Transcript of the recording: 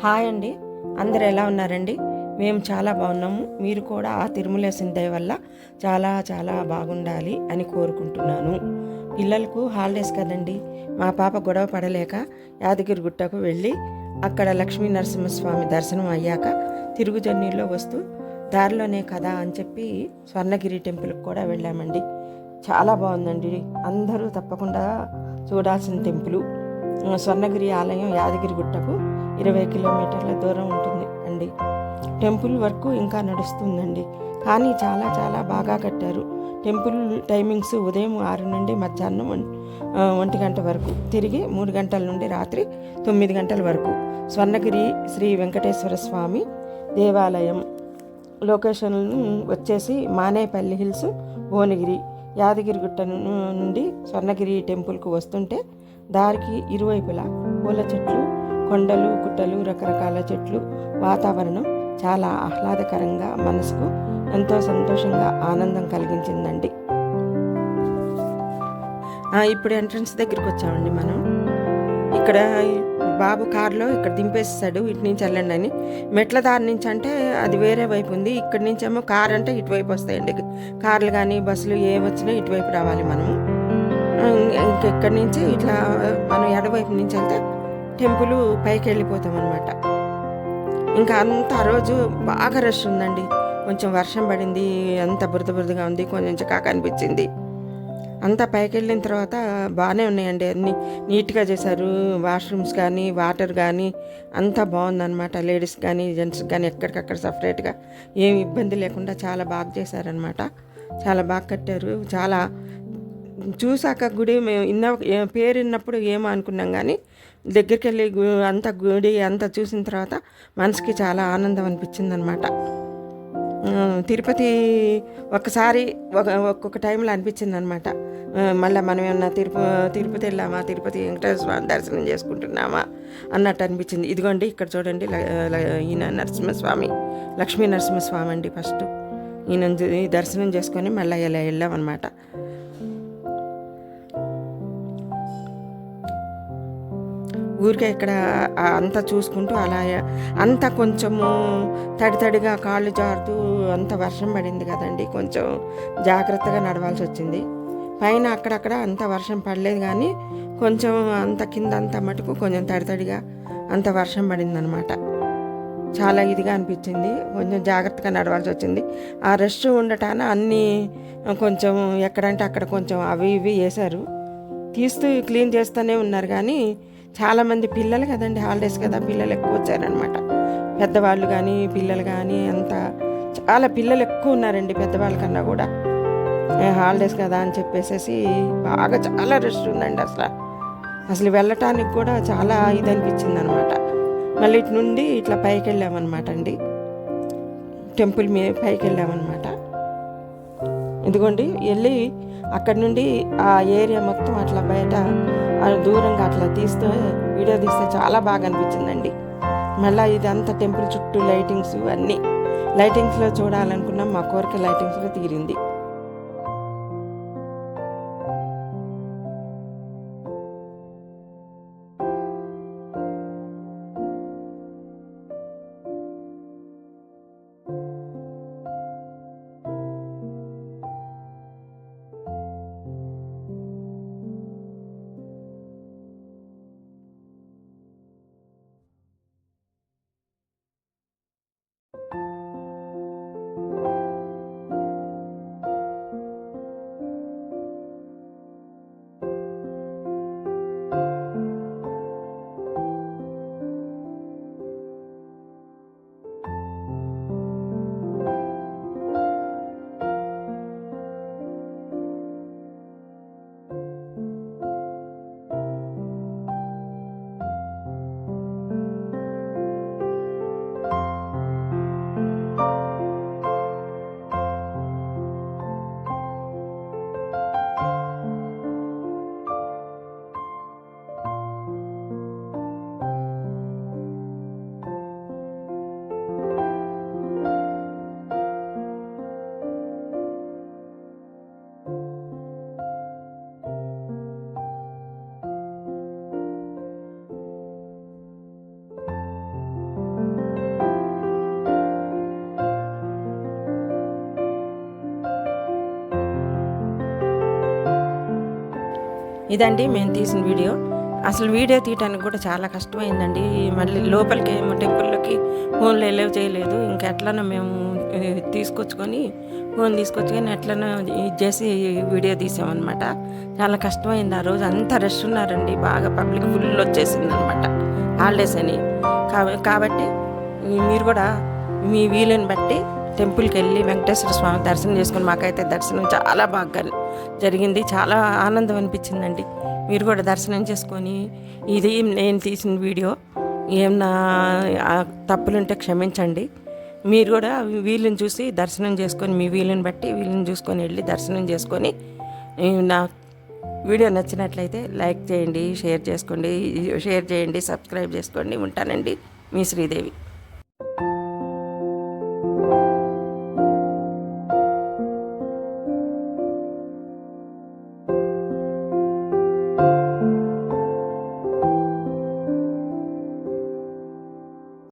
Hi అండి. అందరు ఎలా ఉన్నారండి? మేము చాలా బాగున్నాము. మీరు కూడా ఆ తిరుమలేసిన దయ వల్ల చాలా చాలా బాగుండాలి అని కోరుకుంటున్నాను. పిల్లలకు హాలిడేస్ కదండి. మా పాప గొడవ పడలేక యాదగిరి గుట్టకు వెళ్ళి అక్కడ లక్ష్మీ నరసింహస్వామి దర్శనం అయ్యాక తిరుగు జర్నీలో వస్తూ దారిలోనే కదా అని చెప్పి స్వర్ణగిరి టెంపుల్కి కూడా వెళ్ళామండి. చాలా బాగుందండి. అందరూ తప్పకుండా చూడాల్సిన టెంపుల్. స్వర్ణగిరి ఆలయం యాదగిరి గుట్టకు 20 కిలోమీటర్ల దూరం ఉంటుంది అండి. టెంపుల్ వర్క్ ఇంకా నడుస్తుందండి, కానీ చాలా చాలా బాగా కట్టారు. టెంపుల్ టైమింగ్స్ ఉదయం 6 నుండి మధ్యాహ్నం 1 గంట వరకు, తిరిగి 3 గంటల నుండి రాత్రి 9 గంటల వరకు. స్వర్ణగిరి శ్రీ వెంకటేశ్వర స్వామి దేవాలయం లొకేషన్ వచ్చేసి మానేపల్లి హిల్స్, భువనగిరి. యాదగిరిగుట్ట నుండి స్వర్ణగిరి టెంపుల్కు వస్తుంటే దారికి ఇరువైపులా పూల చెట్లు, కొండలు, గుట్టలు, రకరకాల చెట్లు, వాతావరణం చాలా ఆహ్లాదకరంగా మనసుకు ఎంతో సంతోషంగా ఆనందం కలిగించిందండి. ఇప్పుడు ఎంట్రన్స్ దగ్గరికి వచ్చామండి మనం. ఇక్కడ బాబు కారులో ఇక్కడ దింపేస్తాడు, ఇటు నుంచి వెళ్ళండి అని. మెట్ల దారి నుంచి అంటే అది వేరే వైపు ఉంది, ఇక్కడి నుంచి ఏమో కారు అంటే ఇటువైపు వస్తాయండి. కార్లు కానీ బస్సులు ఏ వచ్చినా ఇటువైపు రావాలి మనము. ఇంకెక్కడి నుంచి ఇట్లా మనం ఎడవైపు నుంచి వెళ్తే టెంపుల్ పైకి వెళ్ళిపోతాం అనమాట. ఇంకా అంత రోజు బాగా రష్ ఉందండి. కొంచెం వర్షం పడింది, అంత బురద బురదగా ఉంది, కొంచెం చికాకు అనిపించింది. అంతా పైకి వెళ్ళిన తర్వాత బాగానే ఉన్నాయండి, అన్నీ నీట్గా చేశారు. వాష్రూమ్స్ కానీ వాటర్ కానీ అంతా బాగుందన్నమాట. లేడీస్ కానీ జెంట్స్ కానీ ఎక్కడికక్కడ సపరేట్గా ఏమి ఇబ్బంది లేకుండా చాలా బాగా చేశారనమాట. చాలా బాగా కట్టారు. చాలా చూసాక గుడి మేము పేరు విన్నప్పుడు ఏమో అనుకున్నాం, కానీ దగ్గరికి వెళ్ళి అంత గుడి అంతా చూసిన తర్వాత మనసుకి చాలా ఆనందం అనిపించింది అనమాట. తిరుపతి ఒకసారి ఒక్కొక్క టైంలో అనిపించింది అనమాట. మళ్ళీ మనం ఏమన్నా తిరుపతి వెళ్ళామా, తిరుపతి వెంకటేశ్వర స్వామి దర్శనం చేసుకుంటున్నామా అన్నట్టు అనిపించింది. ఇదిగోండి ఇక్కడ చూడండి, ఈయన నరసింహస్వామి, లక్ష్మీ నరసింహస్వామి అండి. ఫస్ట్ ఈయన దర్శనం చేసుకొని మళ్ళీ ఇలా వెళ్ళామన్నమాట. ఊరికే ఇక్కడ అంతా చూసుకుంటూ అలా అంతా కొంచెము తడిగా కాళ్ళు జారుతూ అంత వర్షం పడింది కదండి, కొంచెం జాగ్రత్తగా నడవాల్సి వచ్చింది. పైన అక్కడక్కడ అంత వర్షం పడలేదు, కానీ కొంచెం అంత కింద అంత మటుకు కొంచెం తడిగా అంత వర్షం పడిందనమాట. చాలా ఇదిగా అనిపించింది, కొంచెం జాగ్రత్తగా నడవాల్సి వచ్చింది. ఆ రష్ ఉండటాన అన్నీ కొంచెం ఎక్కడంటే అక్కడ కొంచెం అవి ఇవి వేశారు, తీస్తూ క్లీన్ చేస్తూనే ఉన్నారు. కానీ చాలామంది పిల్లలు కదండి, హాలిడేస్ కదా, పిల్లలు ఎక్కువ వచ్చారనమాట. పెద్దవాళ్ళు కానీ పిల్లలు కానీ అంతా చాలా పిల్లలు ఎక్కువ ఉన్నారండి, పెద్దవాళ్ళ కన్నా కూడా. హాలిడేస్ కదా అని చెప్పేసి బాగా చాలా రష్ ఉందండి. అసలు వెళ్ళటానికి కూడా చాలా ఇది అనిపించింది అనమాట. మళ్ళీ ఇటు నుండి ఇట్లా పైకి వెళ్ళామన్నమాట అండి, టెంపుల్ పైకి వెళ్ళామన్నమాట. ఇదిగోండి వెళ్ళి అక్కడి నుండి ఆ ఏరియా మొత్తం అట్లా బయట దూరంగా అట్లా వీడియో తీస్తే చాలా బాగా అనిపించిందండి. మళ్ళీ ఇదంతా టెంపుల్ చుట్టూ లైటింగ్స్ అన్నీ, లైటింగ్స్లో చూడాలనుకున్నాం, మా కోరిక లైటింగ్స్లో తీరింది. ఇదండి మేము తీసిన వీడియో. అసలు వీడియో తీయడానికి కూడా చాలా కష్టమైందండి. మళ్ళీ లోపలికి ఏమో టెంపుల్లోకి ఫోన్లు ఎలవ్ చేయలేదు. ఇంకా ఎట్లనో మేము ఫోన్ తీసుకొచ్చుకొని ఎట్లనో ఇది చేసి వీడియో తీసామన్నమాట. చాలా కష్టమైంది. ఆ రోజు అంతా రష్ ఉన్నారండి, బాగా పబ్లిక్ ఫుల్ వచ్చేసిందనమాట హాలిడేస్ అని. కాబట్టి మీరు కూడా మీ వీలుని బట్టి టెంపుల్కి వెళ్ళి వెంకటేశ్వర స్వామి దర్శనం చేసుకొని, మాకైతే దర్శనం చాలా బాగా జరిగింది. చాలా ఆనందం అనిపించిందండి. మీరు కూడా దర్శనం చేసుకొని, ఇది నేను తీసిన వీడియో, ఏమన్నా తప్పులుంటే క్షమించండి. మీరు కూడా వీలుని చూసి దర్శనం చేసుకొని, మీ వీలుని బట్టి వీలుని చూసుకొని వెళ్ళి దర్శనం చేసుకొని, నా వీడియో నచ్చినట్లయితే లైక్ చేయండి, షేర్ చేయండి, సబ్స్క్రైబ్ చేసుకోండి. ఉంటానండి, మీ శ్రీదేవి.